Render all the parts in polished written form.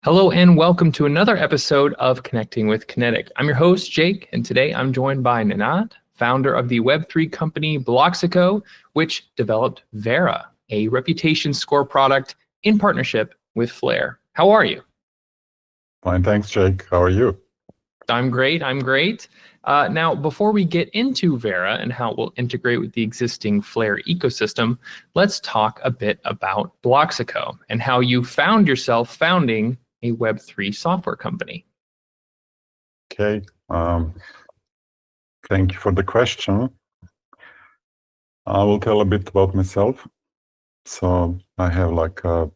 Hello and welcome to another episode of Connecting with Kinetic. I'm your host, Jake, and today I'm joined by Nenad, founder of the Web3 company Bloxico, which developed Vera, a reputation score product in partnership with Flare. How are you? Fine, thanks, Jake. How are you? I'm great. Now, before we get into Vera and how it will integrate with the existing Flare ecosystem, let's talk a bit about Bloxico and how you found yourself founding a Web3 software company. Okay. Thank you for the question. I will tell a bit about myself. So I have so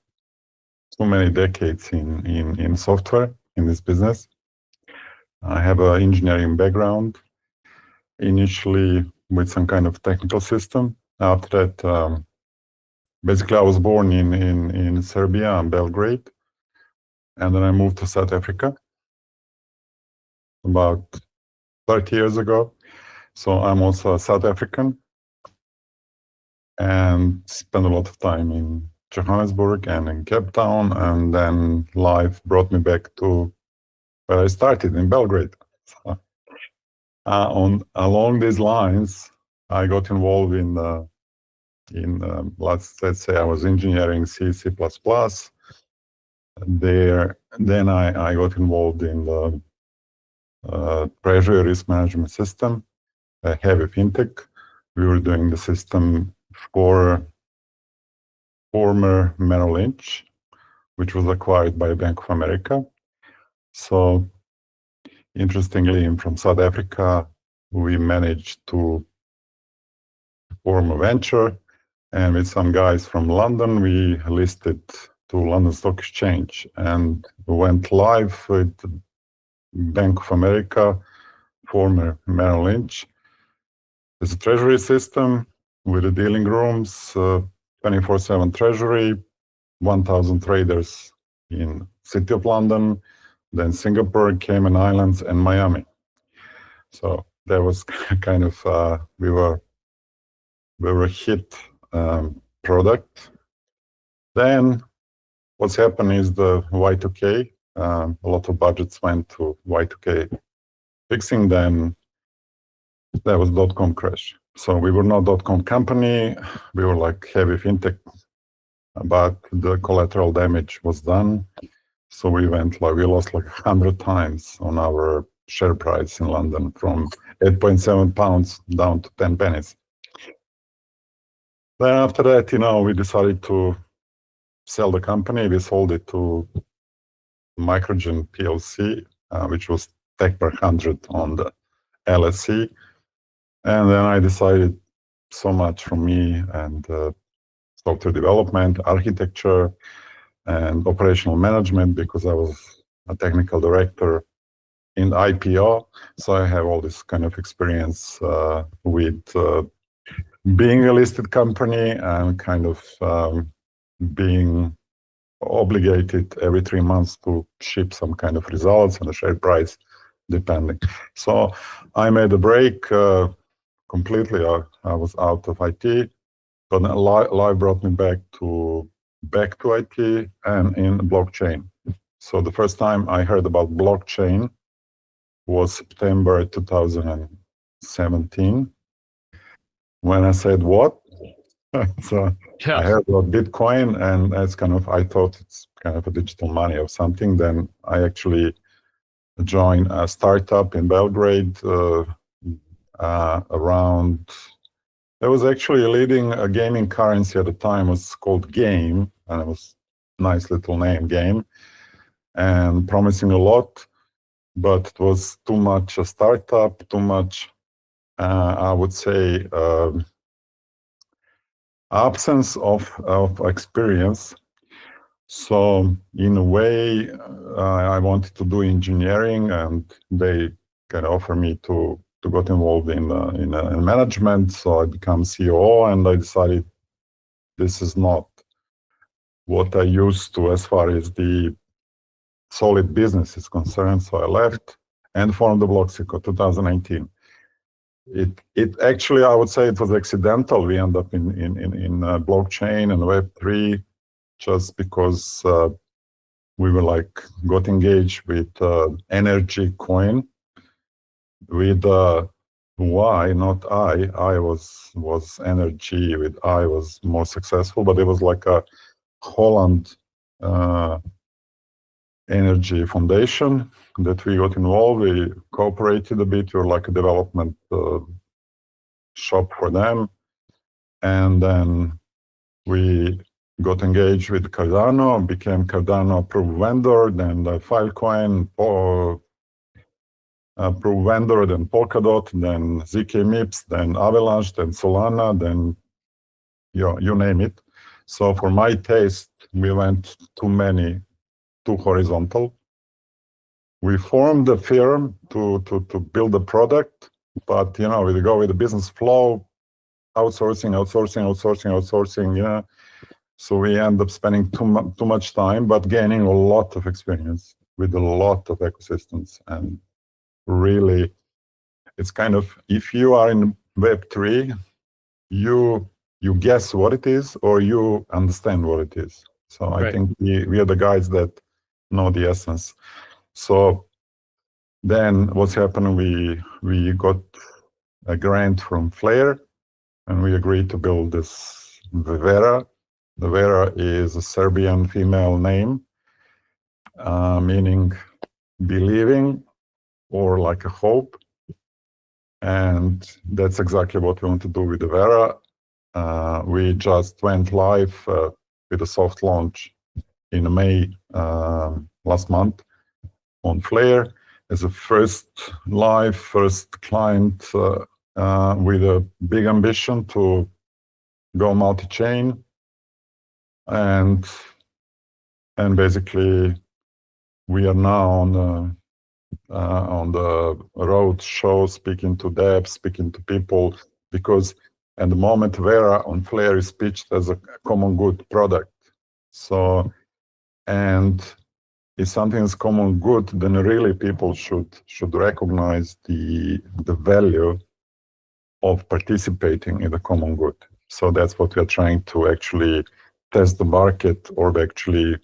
many decades in software in this business. I have an engineering background, initially with some kind of technical system. After that, basically I was born in Serbia and Belgrade, and then I moved to South Africa about 30 years ago. So I'm also a South African and spent a lot of time in Johannesburg and in Cape Town, and then life brought me back to where I started in Belgrade. So, along these lines, I got involved let's say I was engineering C++. Then I got involved in the treasury risk management system, heavy fintech. We were doing the system for former Merrill Lynch, which was acquired by Bank of America. So interestingly, from South Africa, we managed to form a venture, and with some guys from London, we listed to London Stock Exchange and went live with Bank of America, former Merrill Lynch. There's a treasury system with the dealing rooms, 24/7 treasury, 1,000 traders in City of London, then Singapore, Cayman Islands, and Miami. So that was kind of we were a hit product. Then what's happened is the Y2K. A lot of budgets went to Y2K fixing. Then there was .com crash. So we were not .com company. We were like heavy fintech, but the collateral damage was done. So we lost like 100 times on our share price in London, from 8.7 pounds down to 10 pennies. Then after that, we decided to sell the company. We sold it to Microgen PLC, which was Tech per 100 on the LSE. And then I decided so much from me and software development, architecture, and operational management, because I was a technical director in IPO. So I have all this kind of experience with being a listed company and kind of being obligated every 3 months to ship some kind of results and the share price depending. So I made a break completely. I was out of IT, but life brought me back to IT and in blockchain. So the first time I heard about blockchain was September 2017, when I said, what? So yeah. I heard about Bitcoin, and I thought it's kind of a digital money or something. Then I actually joined a startup in Belgrade around. There was actually leading a gaming currency at the time. It was called Game, and it was a nice little name, Game, and promising a lot, but it was too much a startup, too much, I would say, absence of experience. So in a way, I wanted to do engineering, and they kind of offered me to get involved in management. So I became COO, and I decided this is not what I used to as far as the solid business is concerned. So I left and formed the Bloxico 2019. It actually, I would say it was accidental. We ended up in blockchain and Web3 just because we were like got engaged with energy coin with Y, not I. I was energy with I was more successful, but it was like a Holland energy foundation that we got involved. We cooperated a bit. We were like a development shop for them, and then we got engaged with Cardano, became Cardano approved vendor, then the Filecoin approved vendor, then Polkadot, then ZK MIPS, then Avalanche, then Solana, then you name it. So for my taste, we went too horizontal. We formed a firm to build a product, but we go with the business flow, outsourcing, So we end up spending too much time, but gaining a lot of experience with a lot of ecosystems. And really, it's kind of, if you are in Web3, you guess what it is or you understand what it is. So I think we are the guys that know the essence. So then what's happened, we got a grant from Flare and we agreed to build this Vera. The Vera is a Serbian female name, meaning believing or like a hope. And that's exactly what we want to do with the Vera. We just went live with a soft launch in May last month on Flare as a first client with a big ambition to go multi-chain. And basically, we are now on the road show, speaking to devs, speaking to people, because at the moment Vera on Flare is pitched as a common good product. So, and if something is common good, then really people should recognize the value of participating in the common good. So that's what we are trying to actually test the market, or actually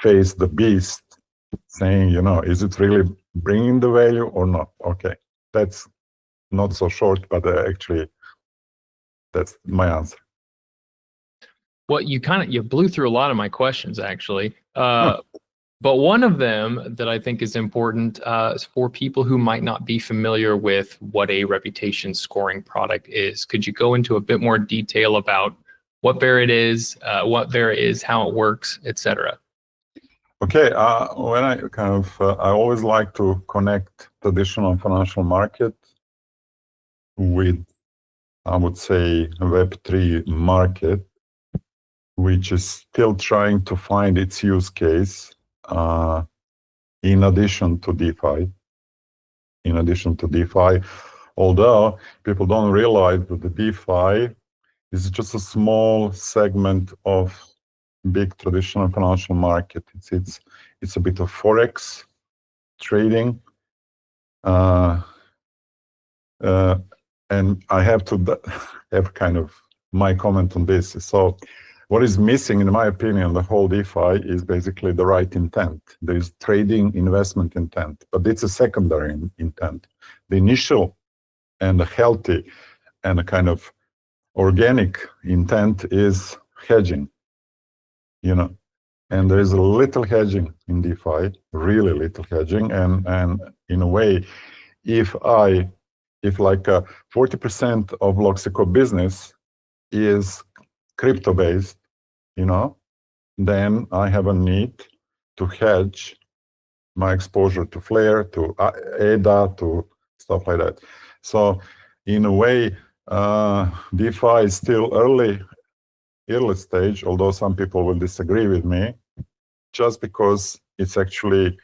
face the beast, saying, is it really bringing the value or not? Okay, that's not so short, but actually that's my answer. Well, you blew through a lot of my questions, actually. But one of them that I think is important is for people who might not be familiar with what a reputation scoring product is. Could you go into a bit more detail about what Vera is, how it works, etc.? Okay, when I I always like to connect traditional financial market with, I would say, Web3 market, which is still trying to find its use case in addition to DeFi. Although people don't realize that the DeFi is just a small segment of big traditional financial market. It's a bit of forex trading, and I have to have kind of my comment on this. So what is missing, in my opinion, the whole DeFi is basically the right intent. There is trading investment intent, but it's a secondary intent. The initial and the healthy and a kind of organic intent is hedging, and there is a little hedging in DeFi, really little hedging, and in a way, if like 40% of Bloxico business is crypto based, then I have a need to hedge my exposure to Flare, to ADA, to stuff like that. So in a way, DeFi is still early stage, although some people will disagree with me, just because it's actually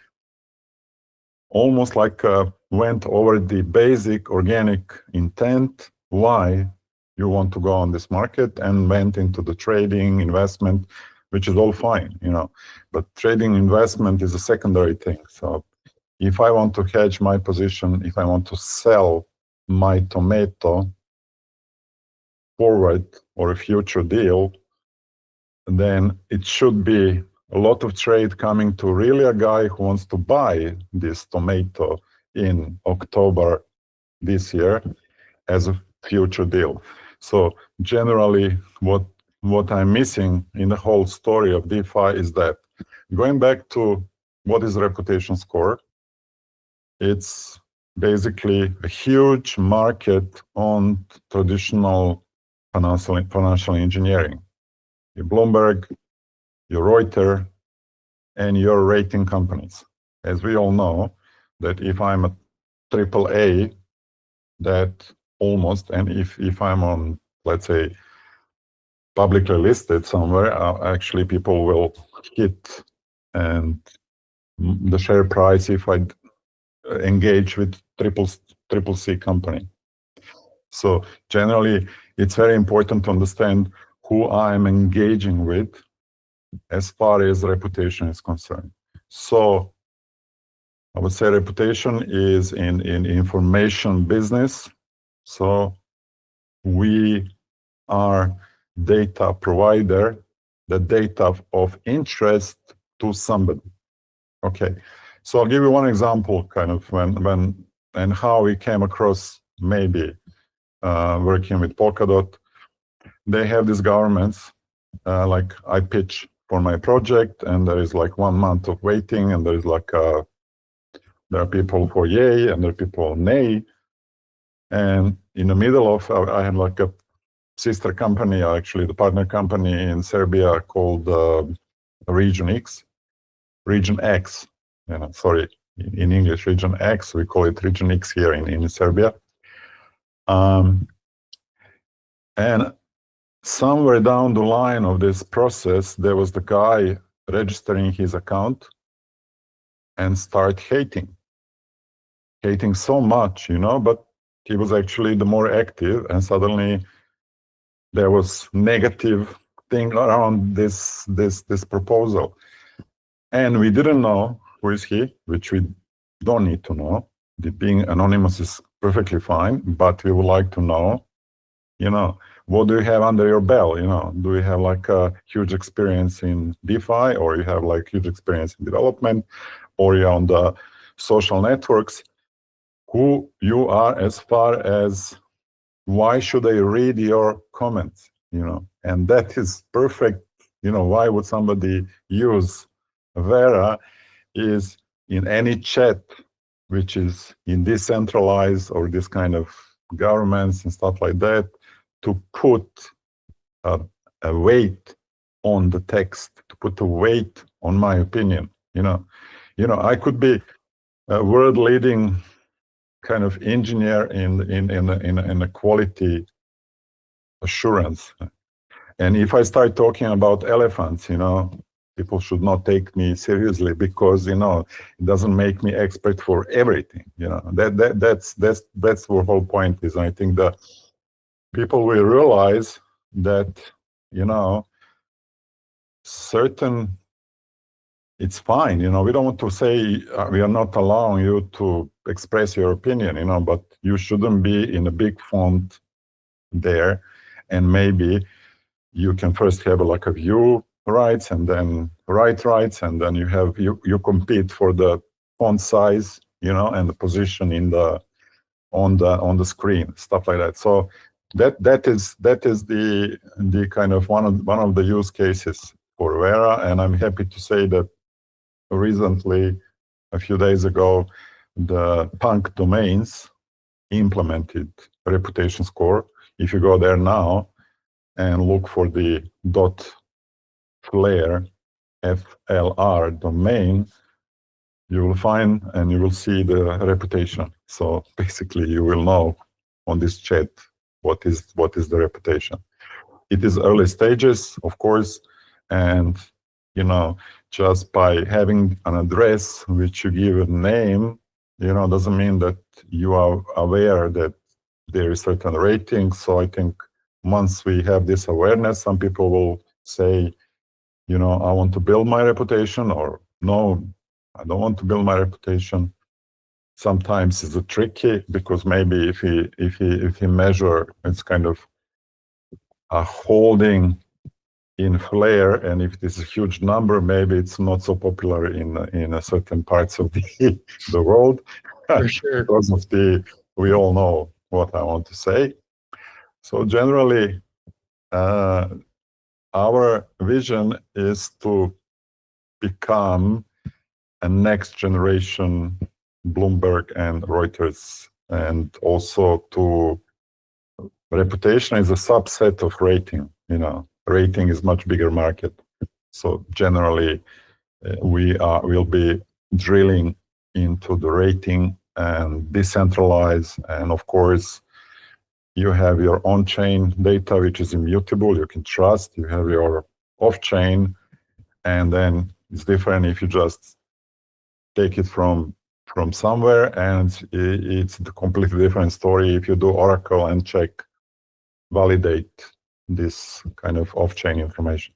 almost like went over the basic organic intent, why you want to go on this market, and went into the trading investment, which is all fine, but trading investment is a secondary thing. So if I want to hedge my position, if I want to sell my tomato forward or a future deal, then it should be a lot of trade coming to really a guy who wants to buy this tomato in October this year as a future deal. So generally, what I'm missing in the whole story of DeFi is that going back to what is reputation score, it's basically a huge market on traditional financial engineering. Your Bloomberg, your Reuters, and your rating companies. As we all know, that if I'm a AAA, that almost, and if I'm on, let's say, publicly listed somewhere, actually people will hit and the share price if I engage with triple C company. So generally, it's very important to understand who I'm engaging with as far as reputation is concerned. So I would say reputation is in information business. So we are data provider, the data of interest to somebody. Okay, so I'll give you one example, kind of when and how we came across maybe working with Polkadot. They have these governments, like I pitch for my project, and there is like 1 month of waiting, and there is like there are people for yay and there are people nay, and in the middle of I had like a sister company, actually the partner company in Serbia called Region X, you know, sorry, in English, Region X, we call it Region X here in Serbia. And somewhere down the line of this process, there was the guy registering his account and start hating so much, you know, but he was actually the more active, and suddenly there was negative thing around this proposal. And we didn't know who is he, which we don't need to know. Being anonymous is perfectly fine, but we would like to know, you know, what do you have under your belt? You know, do you have like a huge experience in DeFi, or you have like huge experience in development, or you're on the social networks? Who you are as far as why should I read your comments? You know, and that is perfect. You know, why would somebody use Vera is in any chat, which is in decentralized or this kind of governments and stuff like that, to put a weight on the text, to put a weight on my opinion. You know, I could be a world-leading kind of engineer in a quality assurance, and if I start talking about elephants, you know, people should not take me seriously, because, you know, it doesn't make me expert for everything. You know, that's the whole point. Is I think that people will realize that, you know, certain, it's fine, you know, we don't want to say we are not allowing you to express your opinion, you know, but you shouldn't be in a big font there, and maybe you can first have like a view rights and then write rights, and then you compete for the font size, you know, and the position in the on the screen, stuff like that. So that is the kind of one of the use cases for Vera, and I'm happy to say that recently, a few days ago, the punk domains implemented reputation score. If you go there now and look for the .flair FLR domain, you will find and you will see the reputation. So basically, you will know on this chat what is the reputation. It is early stages, of course, and, you know, just by having an address which you give a name, you know, doesn't mean that you are aware that there is certain rating. So I think once we have this awareness, some people will say, you know, I want to build my reputation, or no, I don't want to build my reputation. Sometimes it's tricky, because maybe if he measure, it's kind of a holding in Flare, and if it is a huge number, maybe it's not so popular in certain parts of the world. For sure. Because of we all know what I want to say. So generally, our vision is to become a next generation Bloomberg and Reuters, and also to reputation is a subset of rating. Rating is much bigger market. So generally, we'll be drilling into the rating and decentralize, and of course, you have your on-chain data, which is immutable, you can trust. You have your off-chain, and then it's different if you just take it from somewhere, and it's a completely different story if you do Oracle and validate this kind of off-chain information.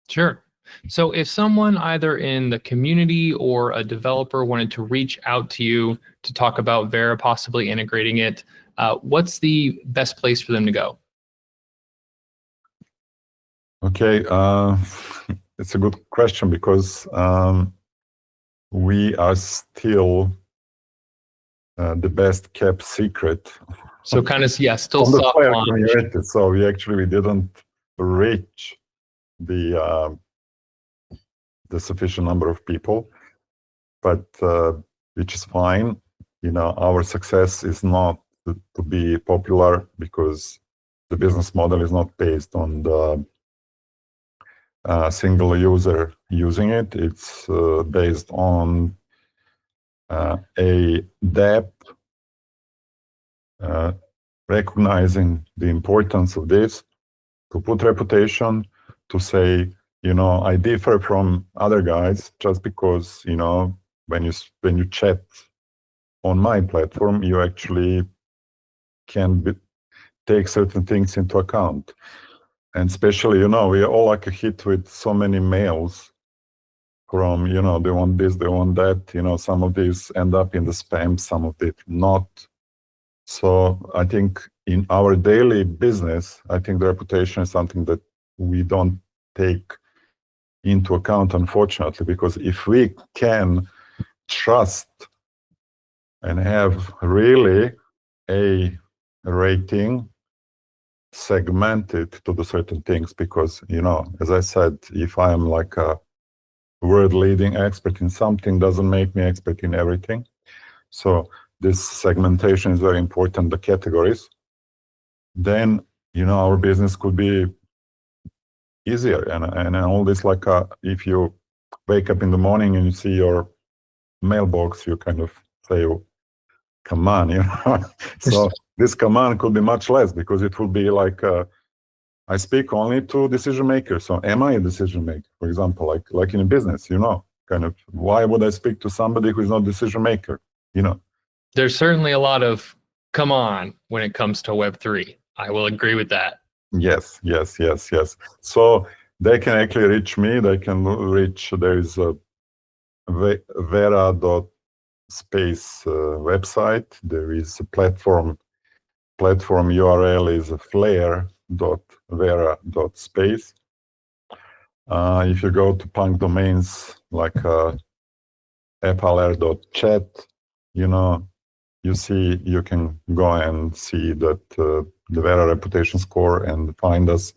Sure. So if someone either in the community or a developer wanted to reach out to you to talk about Vera possibly integrating it, what's the best place for them to go? Okay, it's a good question, because we are still the best kept secret. So kind of, yeah, still on the soft Flare launch. community. So we didn't reach the sufficient number of people, but which is fine. Our success is not to be popular, because the business model is not based on the single user using it. It's based on a depth, recognizing the importance of this, to put reputation, to say, I differ from other guys just because, when you chat on my platform, you actually can take certain things into account. And especially, we are all like a hit with so many mails from, they want this, they want that, some of these end up in the spam, some of it not. So I think in our daily business, I think the reputation is something that we don't take into account, unfortunately, because if we can trust and have really a rating segmented to the certain things, because, as I said, if I'm like a world leading expert in something, doesn't make me expert in everything. So this segmentation is very important, the categories. Then, our business could be easier. And all this, like if you wake up in the morning and you see your mailbox, you kind of say, oh, come on, So this command could be much less, because it would be like, I speak only to decision makers. So am I a decision maker, for example, like in a business, kind of, why would I speak to somebody who is not a decision maker, There's certainly a lot of come on when it comes to Web3. I will agree with that. Yes. So they can actually reach me. They can reach, there is a Vera.space website. There is a platform URL is flare.vera.space. If you go to punk domains like applr.chat, you can go and see that the Vera reputation score and find us.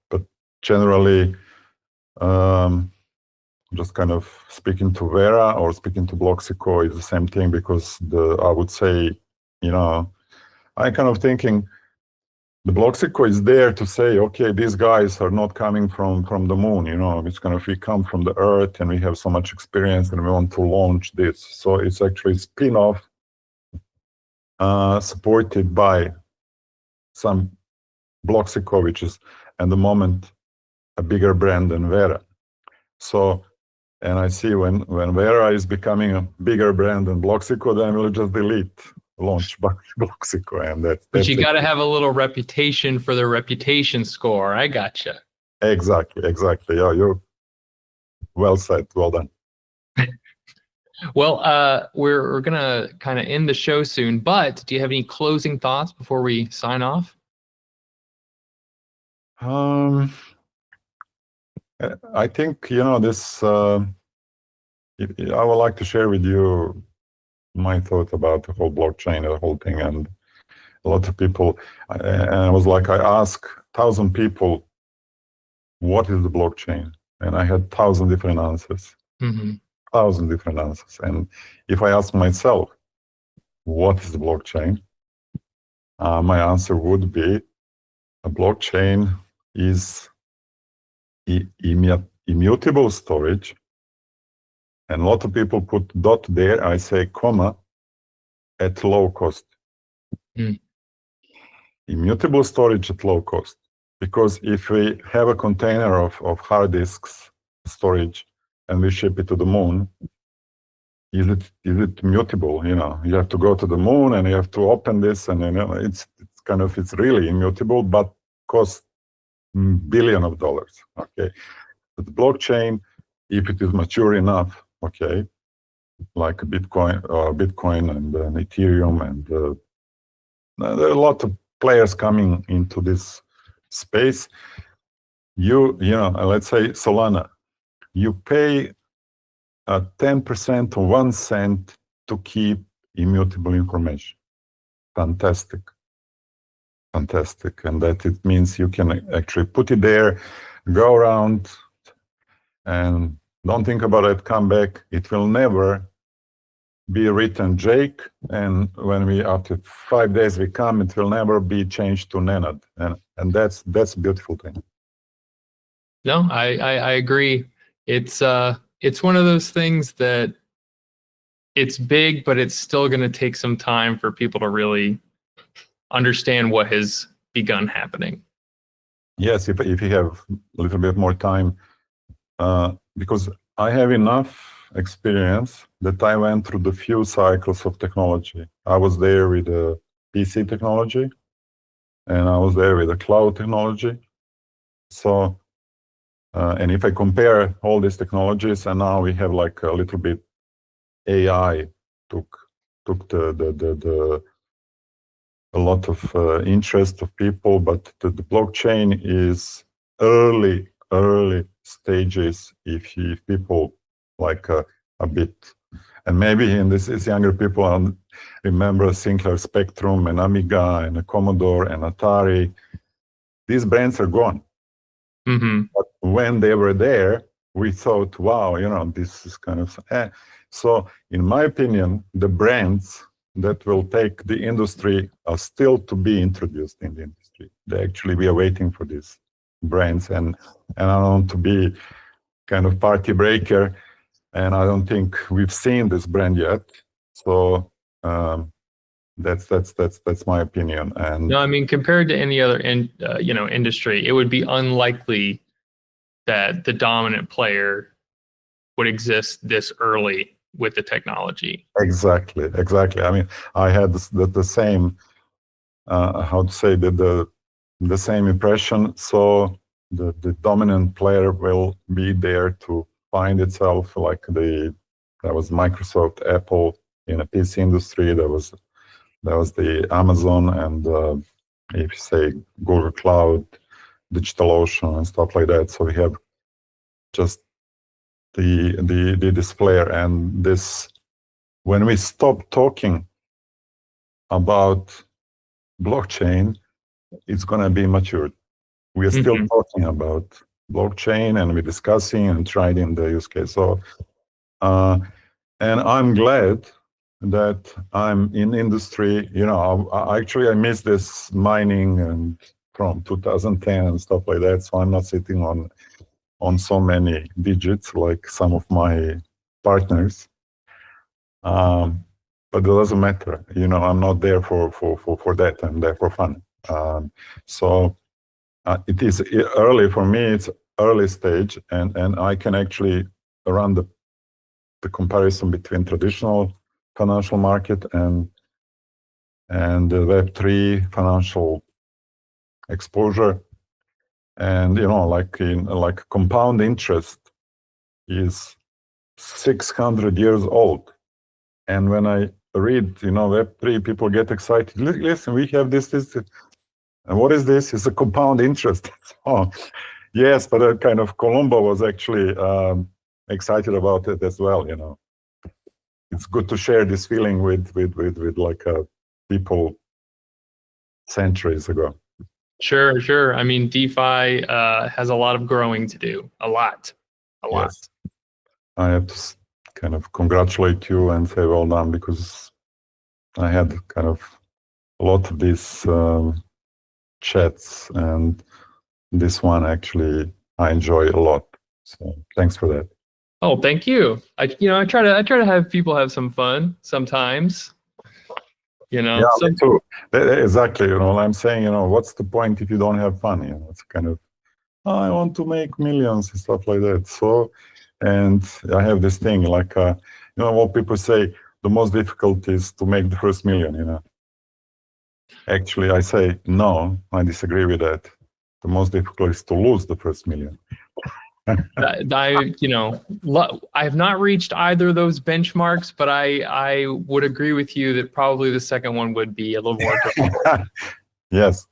But generally, just kind of speaking to Vera or speaking to Bloxico is the same thing, because I would say, I kind of thinking the Bloxico is there to say, okay, these guys are not coming from the moon, it's kind of, we come from the earth and we have so much experience and we want to launch this. So it's actually a spin-off supported by some Bloxico, which is at the moment a bigger brand than Vera. So, and I see when Vera is becoming a bigger brand than Bloxico, then we'll just delete launch by Bloxico, and that's But you got to it. have a little reputation for the reputation score. I gotcha. Exactly. Yeah, you're well said. Well done. Well, we're gonna kind of end the show soon, but do you have any closing thoughts before we sign off? I think, this, I would like to share with you my thought about the whole blockchain, the whole thing. And a lot of people, and I was like, I asked 1,000 people, what is the blockchain? And I had 1,000 different answers. 1,000 different answers. And if I ask myself, what is the blockchain? My answer would be a blockchain is immutable storage. And a lot of people put dot there, I say comma, at low cost. Immutable storage at low cost. Because if we have a container of hard disks storage and we ship it to the moon, is it mutable? You have to go to the moon and you have to open this, and it's really immutable, but costs billions of dollars. Okay, but the blockchain, if it is mature enough, okay, like Bitcoin and Ethereum, and there are a lot of players coming into this space. Let's say Solana, you pay 10% or 1 cent to keep immutable information. Fantastic. And that it means you can actually put it there, go around, and don't think about it, come back. It will never be written Jake, and after 5 days we come, it will never be changed to Nenad. And that's a beautiful thing. No, I agree. It's one of those things that it's big, but it's still going to take some time for people to really understand what has begun happening. Yes, if you have a little bit more time, because I have enough experience that I went through the few cycles of technology. I was there with the PC technology, and I was there with the cloud technology. So, and if I compare all these technologies, and now we have like a little bit AI took a lot of interest of people, but the blockchain is early stages. If people like a bit, and maybe in this is younger people remember Sinclair Spectrum and Amiga and a Commodore and Atari. These brands are gone. But when they were there, we thought, wow, this is kind of so in my opinion, the brands that will take the industry are still to be introduced in the industry. We are waiting for these brands, and I don't want to be kind of party breaker, and I don't think we've seen this brand yet. So that's my opinion. And no, I mean, compared to any other industry, it would be unlikely that the dominant player would exist this early with the technology. Exactly. I mean, I had the same, how to say, the same impression. So the dominant player will be there to find itself, like there was Microsoft, Apple in a PC industry. There was the Amazon, and if you say Google Cloud, DigitalOcean, and stuff like that. So we have just this player, and this. When we stop talking about blockchain, it's going to be matured. We are still talking about blockchain, and we're discussing and trying in the use case. So, and I'm glad that I'm in industry. I miss this mining and from 2010 and stuff like that. So I'm not sitting on so many digits like some of my partners. But it doesn't matter. I'm not there for that. I'm there for fun. So it is early for me. It's early stage, and I can actually run the comparison between traditional financial market and the Web3 financial exposure. And like compound interest is 600 years old. And when I read, Web3, people get excited. Listen, we have this. And what is this? It's a compound interest. So Yes, but kind of Colombo was actually excited about it as well. It's good to share this feeling with like people centuries ago. Sure. I mean, DeFi has a lot of growing to do. A lot. Yes. I have to kind of congratulate you and say well done, because I had kind of a lot of these chats, and this one actually I enjoy a lot. So thanks for that. Oh, thank you. I try to have people have some fun sometimes. Yeah, me too. Exactly. I'm saying, what's the point if you don't have fun? It's kind of, I want to make millions and stuff like that. So, and I have this thing like, what people say, the most difficult is to make the first million. Actually, I say no. I disagree with that. The most difficult is to lose the first million. I have not reached either of those benchmarks, but I would agree with you that probably the second one would be a little more difficult. Yes,